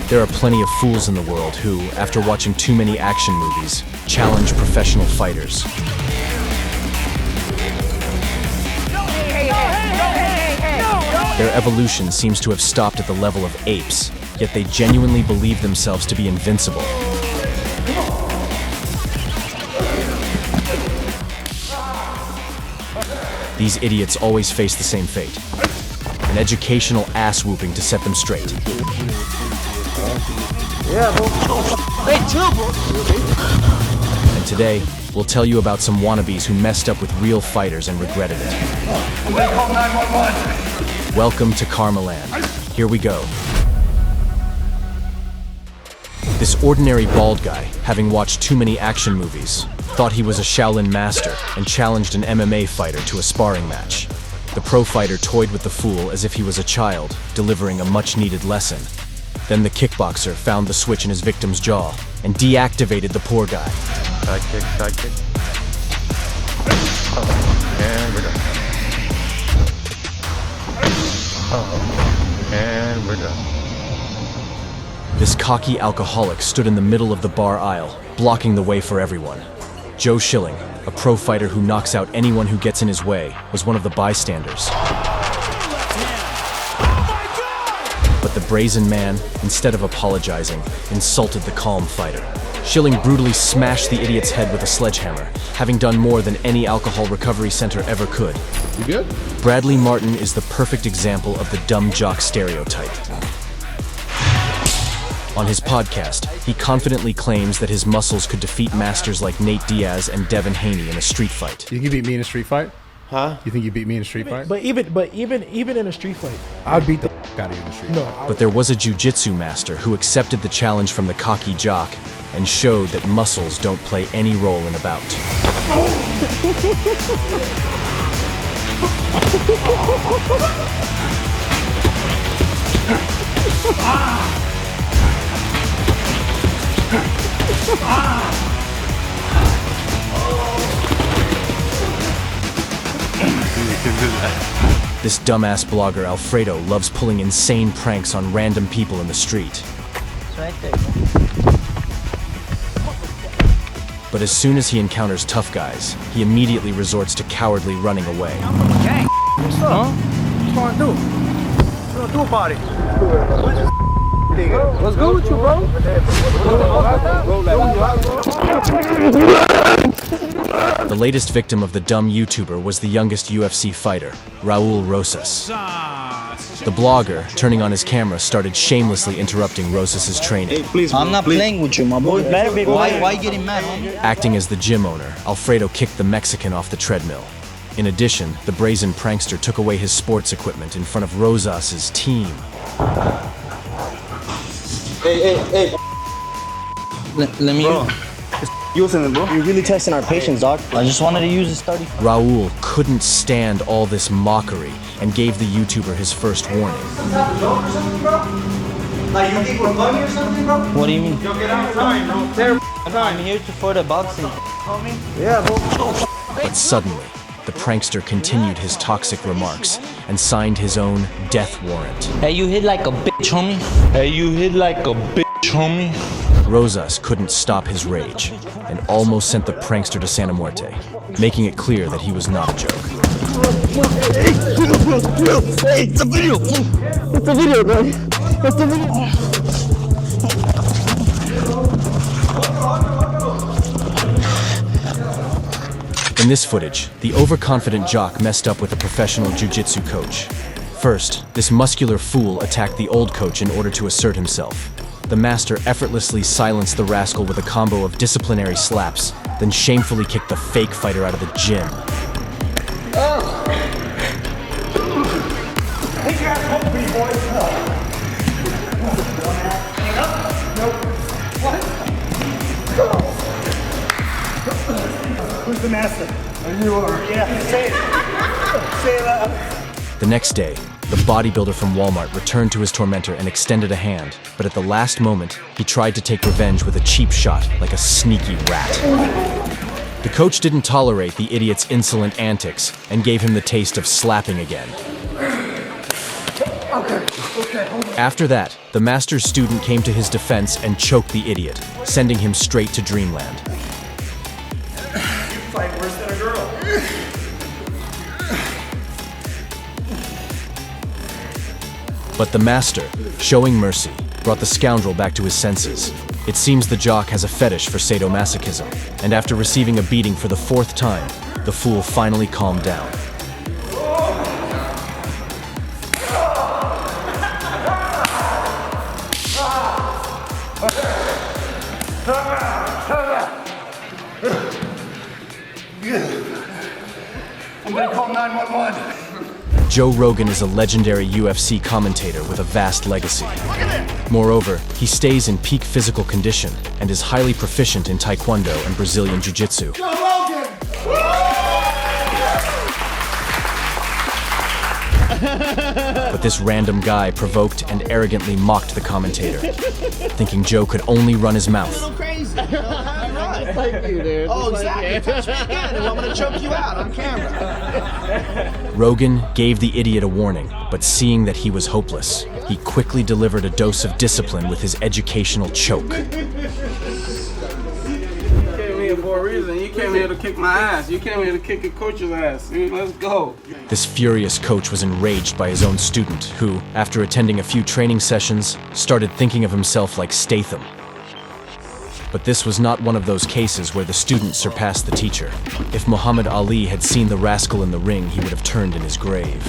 There are plenty of fools in the world who, after watching too many action movies, challenge professional fighters. Their evolution seems to have stopped at the level of apes, yet they genuinely believe themselves to be invincible. These idiots always face the same fate: an educational ass-whooping to set them straight. And today, we'll tell you about some wannabes who messed up with real fighters and regretted it. Welcome to KARMALAND. Here we go. This ordinary bald guy, having watched too many action movies, thought he was a Shaolin master and challenged an MMA fighter to a sparring match. The pro fighter toyed with the fool as if he was a child, delivering a much-needed lesson. Then the kickboxer found the switch in his victim's jaw and deactivated the poor guy. Side kick, side kick. Oh, and we're done. Oh, and we're done. This cocky alcoholic stood in the middle of the bar aisle, blocking the way for everyone. Joe Schilling, a pro fighter who knocks out anyone who gets in his way, was one of the bystanders. But the brazen man, instead of apologizing, insulted the calm fighter. Schilling brutally smashed the idiot's head with a sledgehammer, having done more than any alcohol recovery center ever could. You good? Bradley Martin is the perfect example of the dumb jock stereotype. On his podcast, he confidently claims that his muscles could defeat masters like Nate Diaz and Devin Haney in a street fight. You think you beat me in a street fight? Huh? You think you beat me in a street fight? But even in a street fight, I'd beat the out of you in a street fight. no. But there was a jiu-jitsu master who accepted the challenge from the cocky jock and showed that muscles don't play any role in a bout. This dumbass blogger Alfredo loves pulling insane pranks on random people in the street. But as soon as he encounters tough guys, he immediately resorts to cowardly running away. What's up? What you trying to do? What you gonna do about it? What's good with you, bro? The latest victim of the dumb YouTuber was the youngest UFC fighter, Raul Rosas. The blogger, turning on his camera, started shamelessly interrupting Rosas' training. I'm not playing with you, my boy. Why getting mad, homie? Acting as the gym owner, Alfredo kicked the Mexican off the treadmill. In addition, the brazen prankster took away his sports equipment in front of Rosas' team. Hey. Let me... Bro, you listening, bro? You're really testing our patience, dog. I just wanted to use this 30. Raul couldn't stand all this mockery and gave the YouTuber his first warning. Like, you think we're funny or something, bro? What do you mean? Yo, get outside, bro. I'm here for the boxing. Yeah, bro. But suddenly, the prankster continued his toxic remarks and signed his own death warrant. Hey, you hit like a bitch, homie. Hey, you hit like a bitch, homie. Rosas couldn't stop his rage and almost sent the prankster to Santa Muerte, making it clear that he was not a joke. Hey, it's a video. It's a video, bro. It's a video. In this footage, the overconfident jock messed up with a professional jiu-jitsu coach. First, this muscular fool attacked the old coach in order to assert himself. The master effortlessly silenced the rascal with a combo of disciplinary slaps, then shamefully kicked the fake fighter out of the gym. Who's the master? You are. Yeah, say it. Say it loud. The next day, the bodybuilder from Walmart returned to his tormentor and extended a hand, but at the last moment, he tried to take revenge with a cheap shot like a sneaky rat. The coach didn't tolerate the idiot's insolent antics and gave him the taste of slapping again. Okay. After that, the master's student came to his defense and choked the idiot, sending him straight to dreamland. Fight worse than a girl. But the master, showing mercy, brought the scoundrel back to his senses. It seems the jock has a fetish for sadomasochism, and after receiving a beating for the 4th time, the fool finally calmed down. I'm gonna call 911. Joe Rogan is a legendary UFC commentator with a vast legacy. Moreover, he stays in peak physical condition and is highly proficient in Taekwondo and Brazilian Jiu-Jitsu. Joe Rogan! But this random guy provoked and arrogantly mocked the commentator, thinking Joe could only run his mouth. Crazy. Thank you, dude. Oh, exactly. Touch me again, and I'm gonna choke you out on camera. Rogan gave the idiot a warning, but seeing that he was hopeless, he quickly delivered a dose of discipline with his educational choke. For a reason. You came here to kick my ass. You came here to kick a coach's ass. Let's go. This furious coach was enraged by his own student, who, after attending a few training sessions, started thinking of himself like Statham. But this was not one of those cases where the student surpassed the teacher. If Muhammad Ali had seen the rascal in the ring, he would have turned in his grave.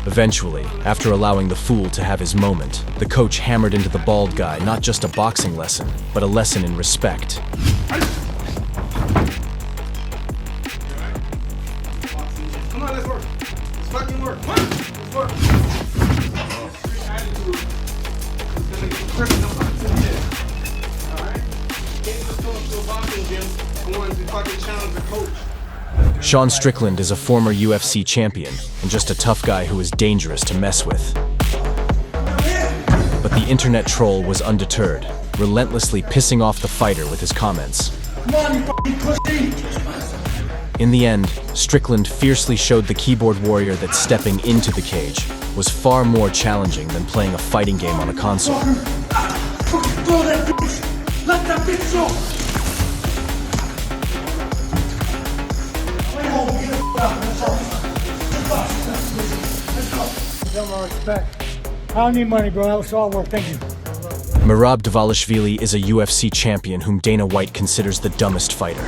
Eventually, after allowing the fool to have his moment, the coach hammered into the bald guy not just a boxing lesson, but a lesson in respect. Come on, let's work. Let's fucking work. Let's work. Street attitude is gonna get gripping the boxing gym. Alright? Can't just go to a boxing gym and want to fucking challenge the coach. Sean Strickland is a former UFC champion and just a tough guy who is dangerous to mess with. But the internet troll was undeterred, relentlessly pissing off the fighter with his comments. Come on, you fucking pussy! In the end, Strickland fiercely showed the keyboard warrior that stepping into the cage was far more challenging than playing a fighting game on a console. Fucking throw that bitch! Let that bitch go! Respect. I don't need money, bro. That was all work. Thank you. Merab Dvalishvili is a UFC champion whom Dana White considers the dumbest fighter.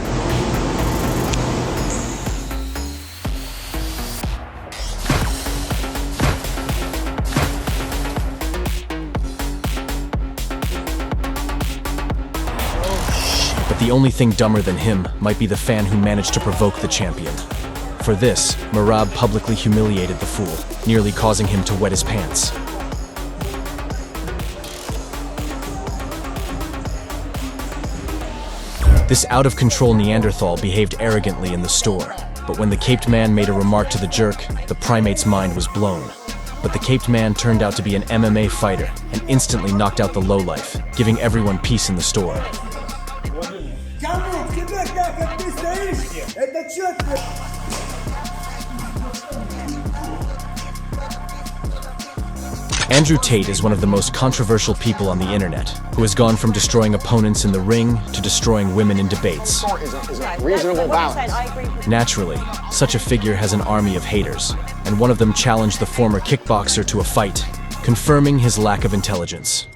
But the only thing dumber than him might be the fan who managed to provoke the champion. For this, Merab publicly humiliated the fool, nearly causing him to wet his pants. This out-of-control Neanderthal behaved arrogantly in the store, but when the caped man made a remark to the jerk, the primate's mind was blown. But the caped man turned out to be an MMA fighter and instantly knocked out the lowlife, giving everyone peace in the store. Andrew Tate is one of the most controversial people on the internet, who has gone from destroying opponents in the ring to destroying women in debates. Reasonable balance. Naturally, such a figure has an army of haters, and one of them challenged the former kickboxer to a fight, confirming his lack of intelligence.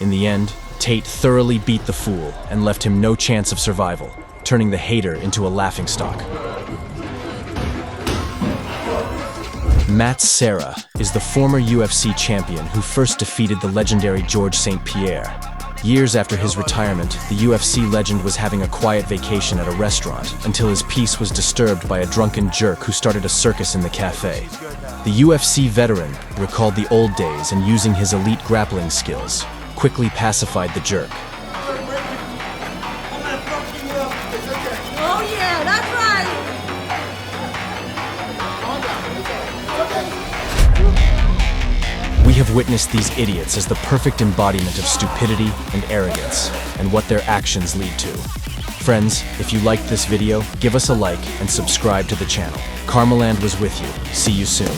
In the end, Tate thoroughly beat the fool and left him no chance of survival, turning the hater into a laughingstock. Matt Serra is the former UFC champion who first defeated the legendary Georges St. Pierre. Years after his retirement, the UFC legend was having a quiet vacation at a restaurant until his peace was disturbed by a drunken jerk who started a circus in the cafe. The UFC veteran recalled the old days and, using his elite grappling skills, quickly pacified the jerk. Oh yeah, that's right! We have witnessed these idiots as the perfect embodiment of stupidity and arrogance, and what their actions lead to. Friends, if you liked this video, give us a like and subscribe to the channel. KARMALAND was with you. See you soon.